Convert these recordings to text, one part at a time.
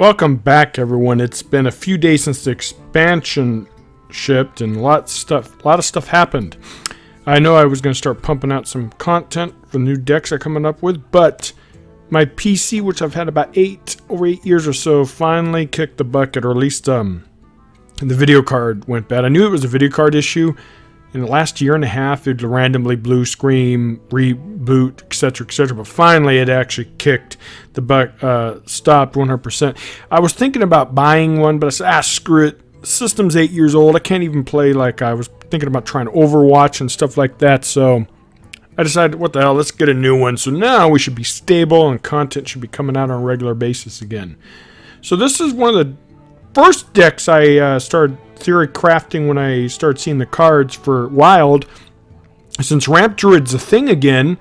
Welcome back, everyone. It's been a few days since the expansion shipped, and a lot of stuff happened. I know I was going to start pumping out some content for new decks I'm coming up with, but my PC, which I've had about over 8 years or so, finally kicked the bucket, or at least the video card went bad. I knew it was a video card issue. In the last year and a half, it randomly blue screen, reboot, etc., but finally it actually kicked the bucket, stopped 100%. I was thinking about buying one, but I said, screw it. The system's 8 years old. I can't even play like I was thinking about trying to Overwatch and stuff like that, so I decided, what the hell, let's get a new one. So now we should be stable and content should be coming out on a regular basis again. So this is one of the first decks I started theory crafting when I started seeing the cards for Wild. Since Ramp Druid's a thing again,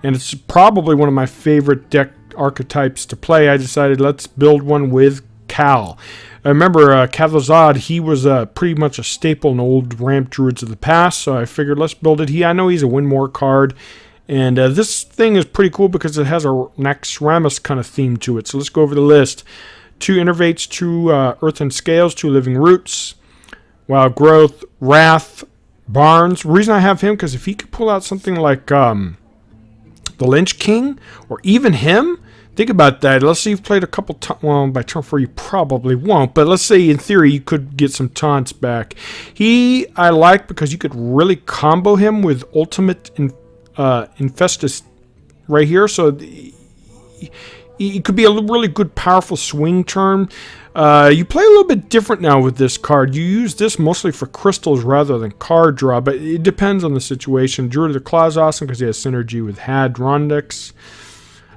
and it's probably one of my favorite deck archetypes to play, I decided let's build one with Cal. I remember Kel'Thuzad, he was pretty much a staple in old Ramp Druids of the past, so I figured let's build it. I know he's a win more card, and this thing is pretty cool because it has a Naxxramas kind of theme to it. So let's go over the list. 2 Innervates, 2 Earth and Scales, 2 Living Roots, Wild Growth, Wrath, Barnes. The reason I have him, because if he could pull out something like the Lich King, or even him, think about that. Let's say you've played a couple times. Well, by turn 4 you probably won't, but let's say in theory you could get some taunts back. I like because you could really combo him with Ultimate Infestus right here, so it could be a really good, powerful swing turn. You play a little bit different now with this card. You use this mostly for crystals rather than card draw, but it depends on the situation. Druid of the Claw is awesome because he has synergy with Hadronox.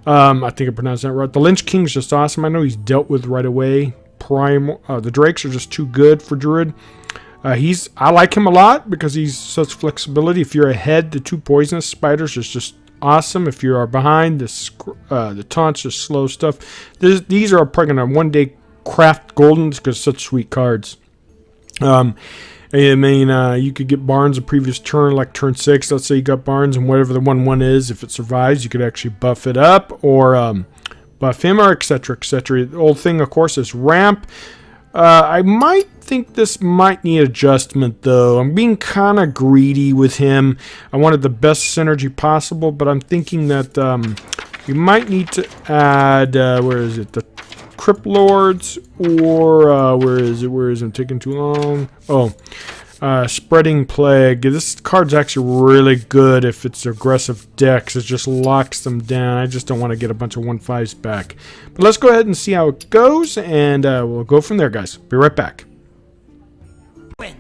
I think I pronounced that right. The Lich King is just awesome. I know he's dealt with right away. The Drakes are just too good for Druid. I like him a lot because he's such flexibility. If you're ahead, the 2 Poisonous Spiders is just awesome. If you are behind, the taunts just slow stuff. These are probably going to one day craft goldens because such sweet cards. I mean, you could get Barnes a previous turn, like turn 6. Let's say you got Barnes, and whatever the 1/1 is, if it survives, you could actually buff it up or buff him, or etc., etc. The old thing, of course, is Ramp. I might think this might need adjustment, though. I'm being kind of greedy with him. I wanted the best synergy possible, but I'm thinking that you might need to add, where is it? The Crypt Lords, or where is it? I'm taking too long. Oh, Spreading Plague. This card's actually really good if it's aggressive decks. It just locks them down. I just don't want to get a bunch of 1/5s back. But let's go ahead and see how it goes, and we'll go from there, guys. Be right back. The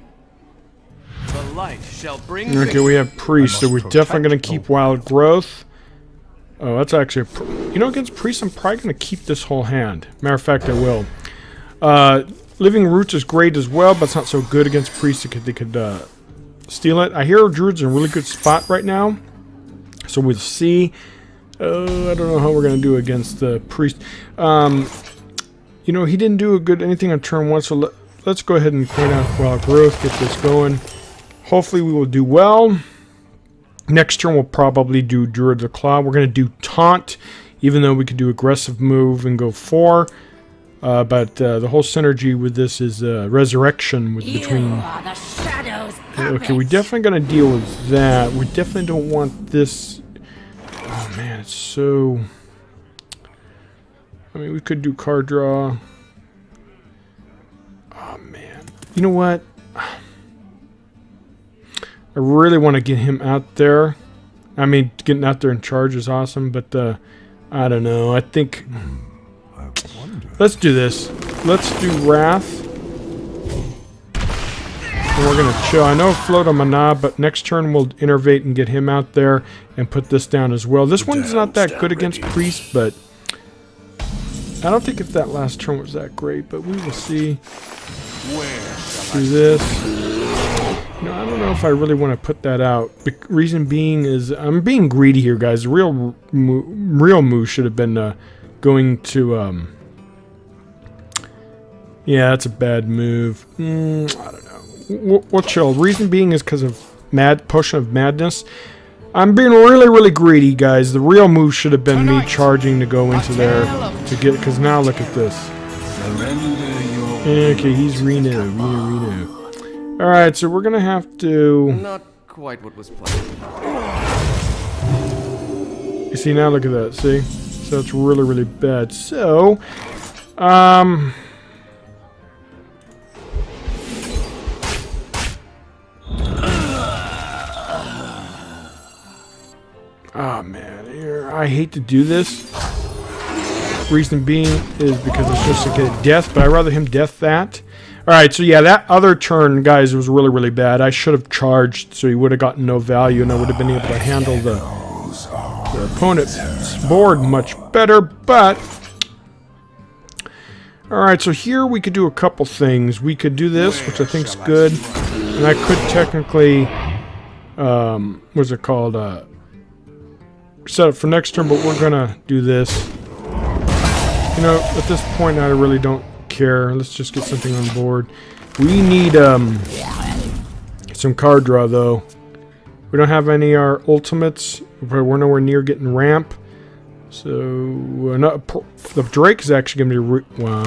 light shall bring. Okay, we have Priest, so we're definitely going to keep Wild Growth. Oh, that's actually against Priest, I'm probably going to keep this whole hand. Matter of fact, I will. Living Roots is great as well, but it's not so good against Priest. They could steal it. I hear Druid's in a really good spot right now, so we'll see. I don't know how we're going to do against the Priest. He didn't do anything on turn 1, so let's go ahead and point out Wild Growth, get this going. Hopefully we will do well. Next turn we'll probably do Druid of the Claw. We're going to do Taunt, even though we could do Aggressive Move and go 4. But the whole synergy with this is Resurrection between. Okay, we're definitely going to deal with that. We definitely don't want this. Oh man, it's so. I mean, we could do card draw. Oh man, you know what? I really want to get him out there. I mean, getting out there in charge is awesome, but I don't know. I think. Let's do this. Let's do Wrath. And we're going to chill. I know Float on Mana, but next turn we'll Innervate and get him out there and put this down as well. This one's not that good against Priest, but I don't think if that last turn was that great, but we will see. Do this. I don't know if I really want to put that out. The reason being is I'm being greedy here, guys. The real move should have been going to... Yeah, that's a bad move. I don't know. We'll chill. Reason being is because of Potion of Madness. I'm being really, really greedy, guys. The real move should have been me charging to go into there to get... Because now look at this. Okay, he's Reno. Alright, so we're gonna have to... Not quite what was planned. You see, now look at that, see? So it's really, really bad. So, oh man, I hate to do this. Reason being is because it's just to get death, but I'd rather him death that. Alright, so yeah, that other turn, guys, was really, really bad. I should have charged, so he would have gotten no value, and I would have been able to handle the opponent's board much better, but... Alright, so here we could do a couple things. We could do this, which I think is good, and I could technically... what's it called? Set up for next turn, but we're gonna do this. You know, at this point, I really don't care. Let's just get something on board. We need some card draw, though. We don't have any of our ultimates. We're nowhere near getting ramp. So, the Drake is actually going to be... Wow.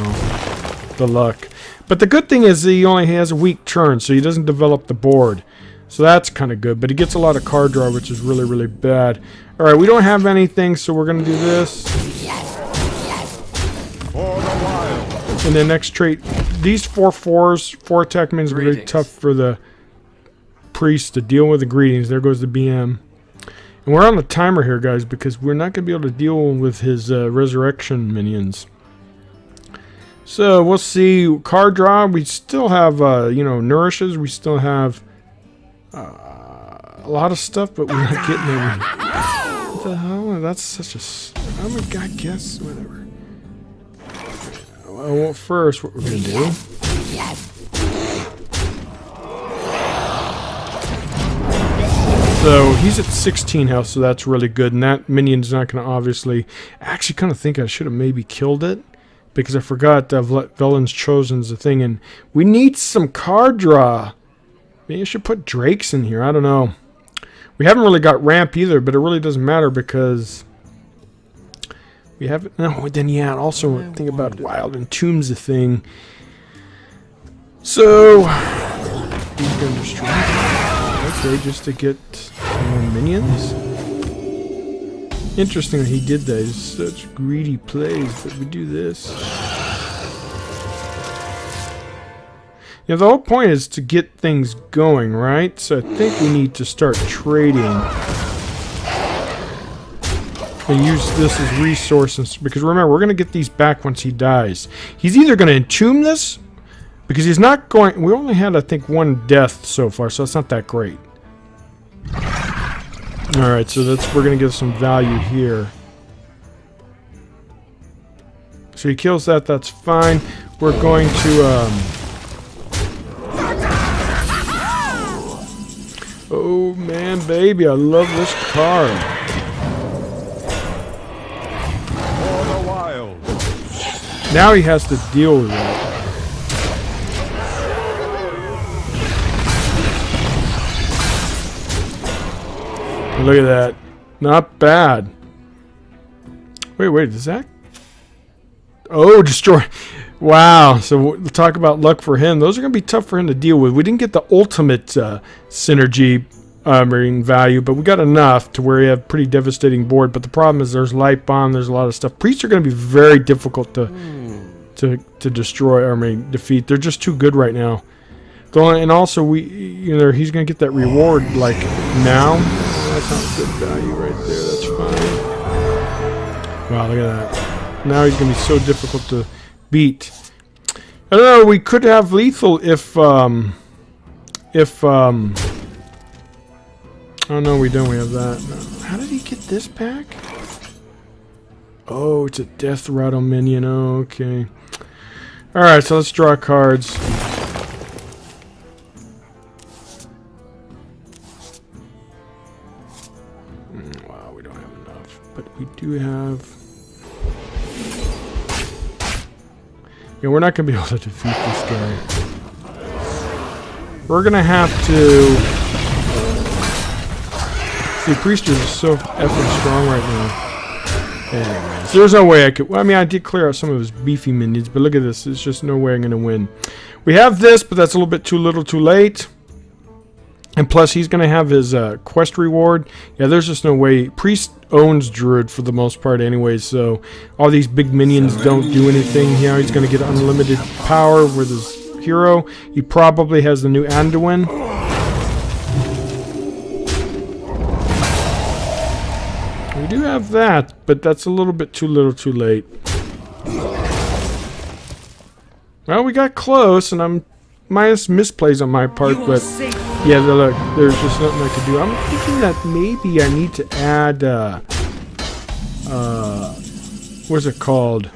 The luck. But the good thing is he only has a weak turn, so he doesn't develop the board. So that's kind of good. But he gets a lot of card draw, which is really, really bad. Alright, we don't have anything, so we're going to do this. And then next trait, these 4/4s, 4 attack means are very tough for the priest to deal with. The greetings. There goes the BM. And we're on the timer here, guys, because we're not going to be able to deal with his resurrection minions. So we'll see. Card draw. We still have, you know, nourishes. We still have a lot of stuff, but we're not getting any. What the hell? That's such a. I guess whatever. Well, first, what we're going to do... So, he's at 16 health, so that's really good. And that minion's not going to obviously... I actually kind of think I should have maybe killed it. Because I forgot Velen's Chosen's a thing. And we need some card draw. Maybe I should put Drakes in here. I don't know. We haven't really got ramp either, but it really doesn't matter because... We haven't. No, then yeah. Also, think about Wild and Tomb's a thing. So he's gonna destroy. Okay, just to get more minions. Interesting that he did that. He's such greedy plays, but we do this. You know, the whole point is to get things going, right? So I think we need to start trading. And use this as resources, because remember, we're going to get these back once he dies. He's either going to entomb this, because he's not going... We only had, I think, 1 death so far, so it's not that great. Alright, so we're going to get some value here. So he kills that, that's fine. We're going to... Oh, man, baby, I love this card. Now he has to deal with it. Look at that. Not bad. Wait, does that... Oh, destroy. Wow, so we'll talk about luck for him. Those are going to be tough for him to deal with. We didn't get the ultimate synergy value, but we got enough to where we have pretty devastating board. But the problem is there's light bomb, there's a lot of stuff. Priests are going to be very difficult to destroy, I mean, defeat. They're just too good right now. And also, he's going to get that reward, like, now. That's not good value right there. That's fine. Wow, look at that. Now he's going to be so difficult to beat. I don't know, we could have lethal if oh, no, we don't. We have that. No. How did he get this back? Oh, it's a death rattle minion. Oh, okay. Alright, so let's draw cards. Wow, we don't have enough. But we do have... Yeah, we're not going to be able to defeat this guy. We're going to have to... See, Priesters is so effing strong right now. Anyways, there's no way I could... Well, I mean, I did clear out some of his beefy minions, but look at this. There's just no way I'm going to win. We have this, but that's a little bit too little too late. And plus, he's going to have his quest reward. Yeah, there's just no way. Priest owns Druid for the most part anyway, so all these big minions don't do anything. You know, he's going to get unlimited power with his hero. He probably has the new Anduin. We do have that, but that's a little bit too little too late. Well, we got close, and I'm minus misplays on my part, but yeah, look, there's just nothing I can do. I'm thinking that maybe I need to add, what's it called?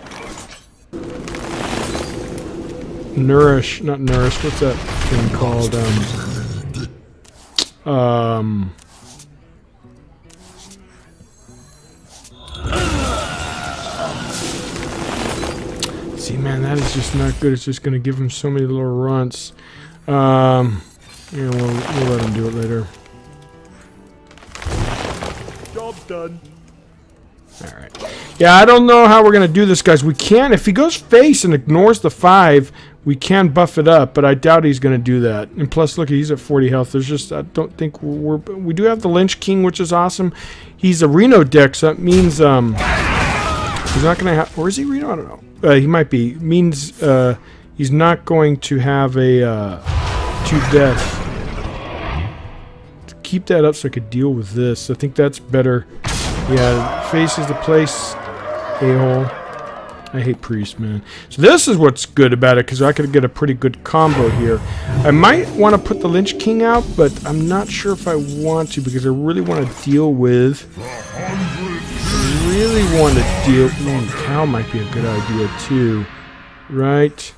Nourish, not nourish, what's that thing called? See, man, that is just not good. It's just going to give him so many little runts. Yeah, we'll let him do it later. Job done. Alright. Yeah, I don't know how we're going to do this, guys. We can, if he goes face and ignores the 5, we can buff it up, but I doubt he's going to do that. And plus, look, he's at 40 health. There's just, I don't think we do have the Lich King, which is awesome. He's a Reno deck, so that means, he's not going to have, or is he Reno? I don't know. He might be. Means he's not going to have a 2 death. Keep that up so I could deal with this. I think that's better. Yeah, face is the place. A-hole. I hate Priest, man. So this is what's good about it, because I could get a pretty good combo here. I might want to put the Lich King out, but I'm not sure if I want to, because I really want to deal with... Ooh, Cow might be a good idea too, right?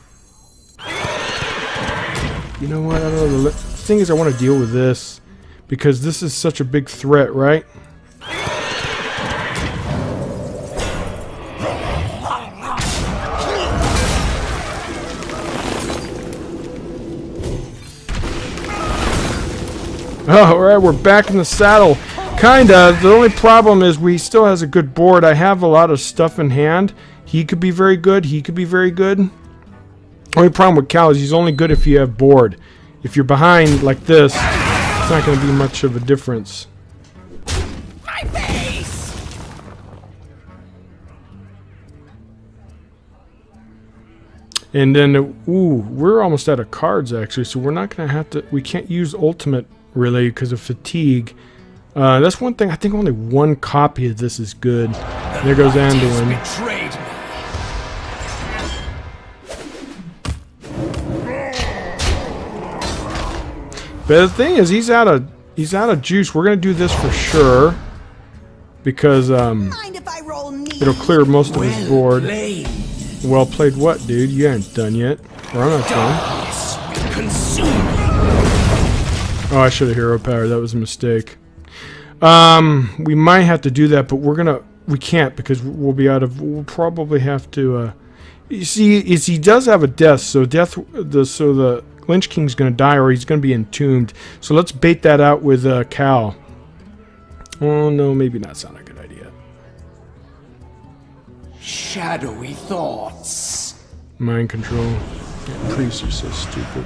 You know what? I don't know. The thing is, I want to deal with this because this is such a big threat, right? Oh, all right, we're back in the saddle. Kinda. The only problem is we still has a good board. I have a lot of stuff in hand. He could be very good. He could be very good. Only problem with Cal is he's only good if you have board. If you're behind like this, it's not going to be much of a difference. My face! And then, ooh, we're almost out of cards actually, so we're not going to have to. We can't use ultimate really because of fatigue. That's one thing. I think only one copy of this is good. There goes Anduin. But the thing is, he's out of juice. We're gonna do this for sure because it'll clear most of his board. Well played, what, dude? You ain't done yet. Or I'm not done. Oh, I should have hero power. That was a mistake. We might have to do that, but we can't because we'll probably have to, you see, he does have a death, so the Lich King's gonna die or he's gonna be entombed. So let's bait that out with, Cal. Oh, no, maybe that's not a good idea. Shadowy thoughts. Mind control. Yeah, priests are so stupid.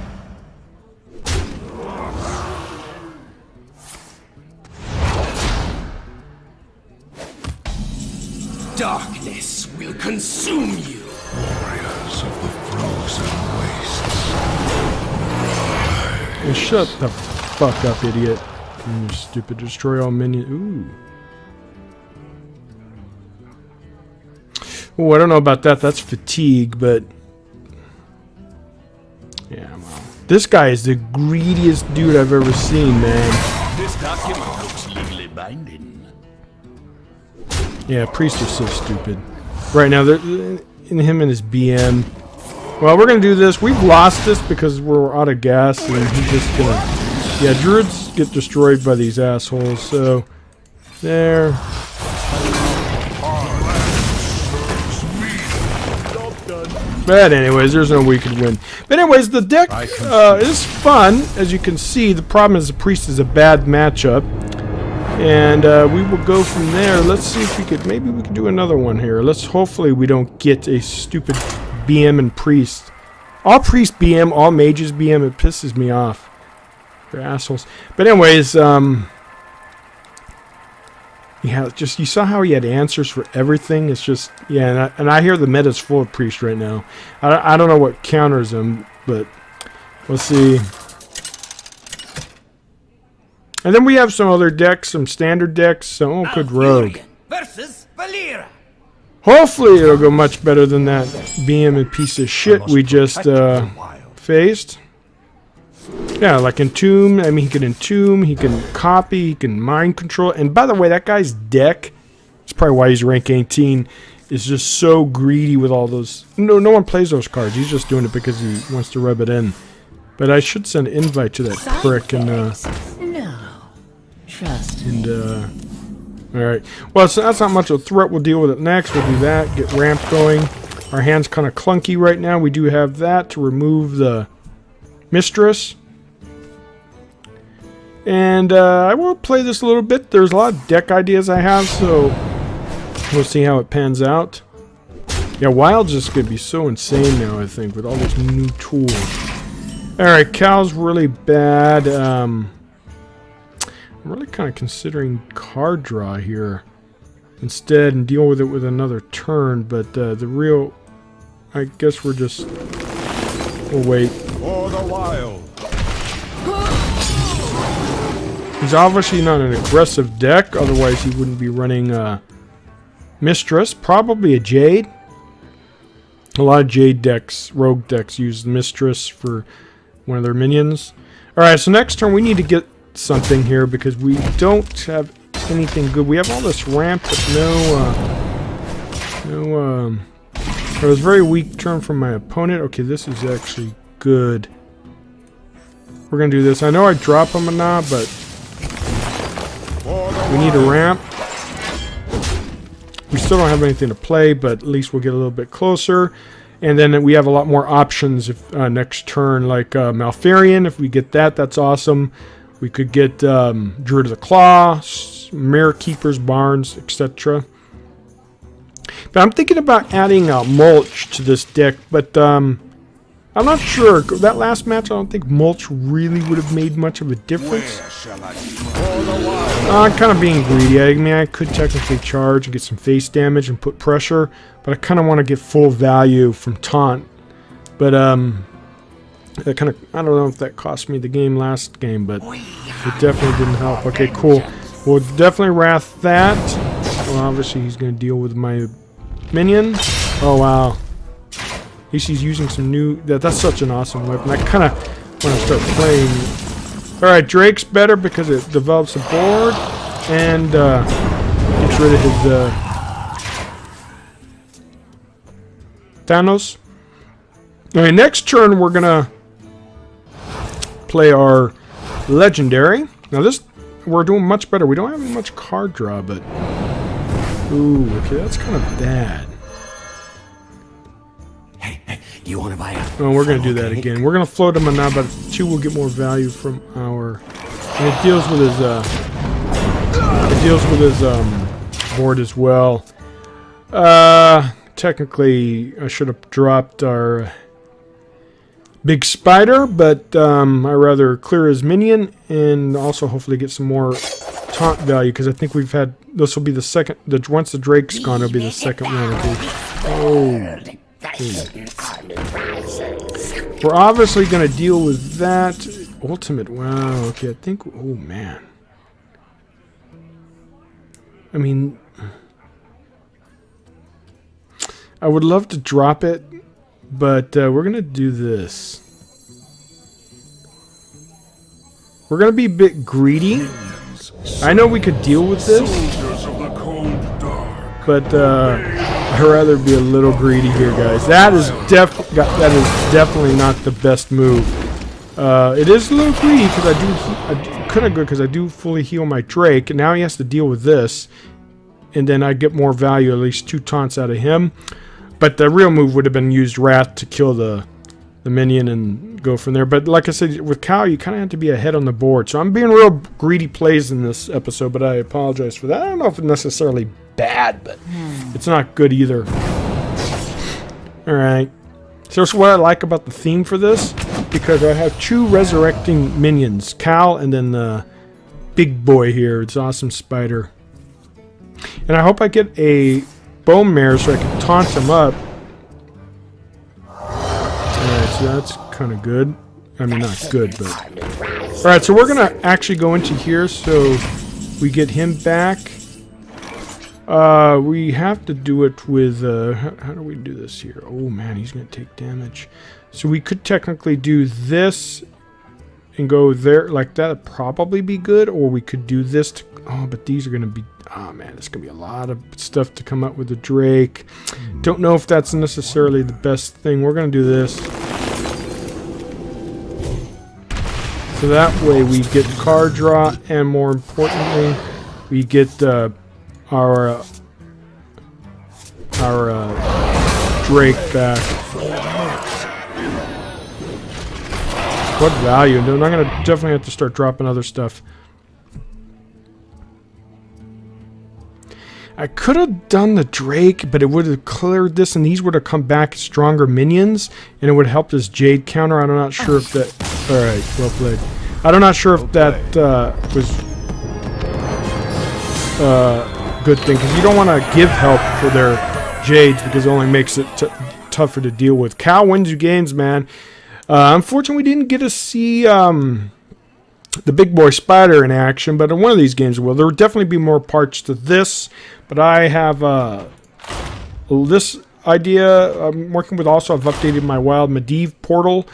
Darkness will consume you. Warriors of the frozen wastes. Well, shut the fuck up, idiot. You stupid. Destroy all minions. Ooh. Oh, I don't know about that. That's fatigue, but... Yeah, well. This guy is the greediest dude I've ever seen, man. This document looks legally binding. Yeah, priests are so stupid. Right now, they're in him and his BM. Well, we're gonna do this. We've lost this because we're out of gas, and he's just gonna... Yeah, druids get destroyed by these assholes, so... There. But anyways, there's no way we could win. But anyways, the deck is fun, as you can see. The problem is the priest is a bad matchup. And we will go from there. Let's see if we could, maybe we could do another one here. Hopefully we don't get a stupid BM and priest. All priest BM, all mages BM, it pisses me off. They're assholes. But anyways, yeah, just, you saw how he had answers for everything. It's just, yeah, and I hear the meta's full of priest right now. I don't know what counters him, but we'll see. And then we have some other decks, some standard decks. So, good rogue. Versus Valera. Hopefully it'll go much better than that BM and piece of shit we just faced. Yeah, like Entomb. I mean, he can Entomb, he can copy, he can mind control. And by the way, that guy's deck, it's probably why he's rank 18, is just so greedy with all those. No one plays those cards. He's just doing it because he wants to rub it in. But I should send an invite to that prick and alright. Well, so that's not much of a threat. We'll deal with it next. We'll do that. Get ramp going. Our hand's kind of clunky right now. We do have that to remove the Mistress. And I will play this a little bit. There's a lot of deck ideas I have, so we'll see how it pans out. Yeah, Wild's just going to be so insane now, I think, with all these new tools. Alright, Cal's really bad. I'm really kind of considering card draw here instead and deal with it with another turn, but the real, I guess we'll wait. For the Wild. He's obviously not an aggressive deck, otherwise he wouldn't be running Mistress, probably a Jade. A lot of Jade decks, rogue decks, use Mistress for one of their minions. Alright, so next turn we need to get something here because we don't have anything good. We have all this ramp, but it was a very weak turn from my opponent. Okay, this is actually good. We're gonna do this. I know I drop him or not, but we need a ramp. We still don't have anything to play, but at least we'll get a little bit closer. And then we have a lot more options if next turn, like Malfurion. If we get that, that's awesome. We could get Druid of the Claw, Mirror Keepers, Barns, etc. But I'm thinking about adding Mulch to this deck, but I'm not sure. That last match, I don't think Mulch really would have made much of a difference. I'm kind of being greedy. I mean, I could technically charge and get some face damage and put pressure, but I kind of want to get full value from Taunt. But that kind of, I don't know if that cost me the game last game, but it definitely didn't help. Okay, cool. We'll definitely Wrath that. Well, obviously he's going to deal with my minion. Oh, wow. At least he's using some new... That's such an awesome weapon. I kind of want to start playing... Alright, Drake's better because it develops a board and gets rid of his Thanos. Alright, next turn we're going to play our legendary. Now this, we're doing much better. We don't have much card draw, but... Ooh, okay, that's kind of bad. Hey, you want to buy a... Oh, we're going to do that again. We're going to float him on now, but 2 will get more value from our... And it deals with his... board as well. Technically, I should have dropped our... Big Spider, but I rather clear his minion and also hopefully get some more taunt value because I think we've had, this will be the second, once the Drake's gone, it'll be the second one. Oh. We're obviously going to deal with that. Ultimate, wow, okay, I think, oh man. I mean, I would love to drop it. But we're going to do this. We're going to be a bit greedy. I know we could deal with this. But I'd rather be a little greedy here, guys. That is definitely not the best move. It is a little greedy because I kind of good because I do fully heal my Drake. And now he has to deal with this. And then I get more value, at least 2 taunts out of him. But the real move would have been used Wrath to kill the the minion and go from there. But like I said, with Cal, you kind of have to be ahead on the board. So I'm being real greedy plays in this episode, but I apologize for that. I don't know if it's necessarily bad, but it's not good either. All right. So that's what I like about the theme for this, because I have 2 resurrecting minions, Cal and then the big boy here. It's Awesome Spider. And I hope I get a Bone Mare so I can taunt him up. Alright, so that's kind of good. I mean, not good, but... Alright, so we're going to actually go into here so we get him back. We have to do it with... how do we do this here? Oh, man, he's going to take damage. So we could technically do this and go there like that. Would probably be good. Or we could do this. Oh, but these are going to be... Oh, man, there's going to be a lot of stuff to come up with the Drake. Don't know if that's necessarily the best thing. We're going to do this. So that way we get card draw, and more importantly, we get our Drake back. What value? No, I'm going to definitely have to start dropping other stuff. I could have done the Drake, but it would have cleared this, and these would have come back as stronger minions, and it would have helped his Jade counter. I'm not sure if that... Alright, well played. I'm not sure if that was a good thing, because you don't want to give help for their Jades, because it only makes it tougher to deal with. Cal wins you games, man. Unfortunately, we didn't get to see... the big boy spider in action, but in one of these games will. There will definitely be more parts to this, but I have this idea I'm working with. Also, I've updated my Wild Medivh portal.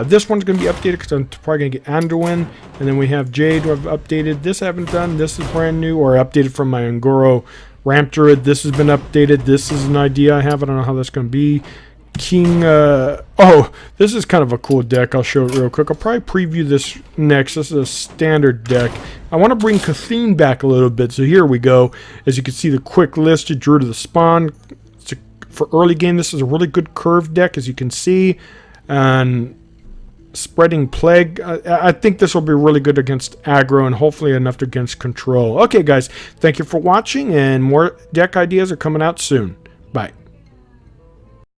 This one's going to be updated because I'm probably going to get Anduin, and then we have Jade who I've updated. This I haven't done. This is brand new, or updated from my Wild Ramp Druid. This has been updated. This is an idea I have. I don't know how that's going to be. King, oh, this is kind of a cool deck. I'll show it real quick. I'll probably preview this next. This is a standard deck. I want to bring Cthulhu back a little bit, so here we go. As you can see, the quick list, you drew to the spawn. For early game, this is a really good curved deck, as you can see. And Spreading Plague, I think this will be really good against aggro, and hopefully enough against control. Okay, guys, thank you for watching, and more deck ideas are coming out soon. Bye.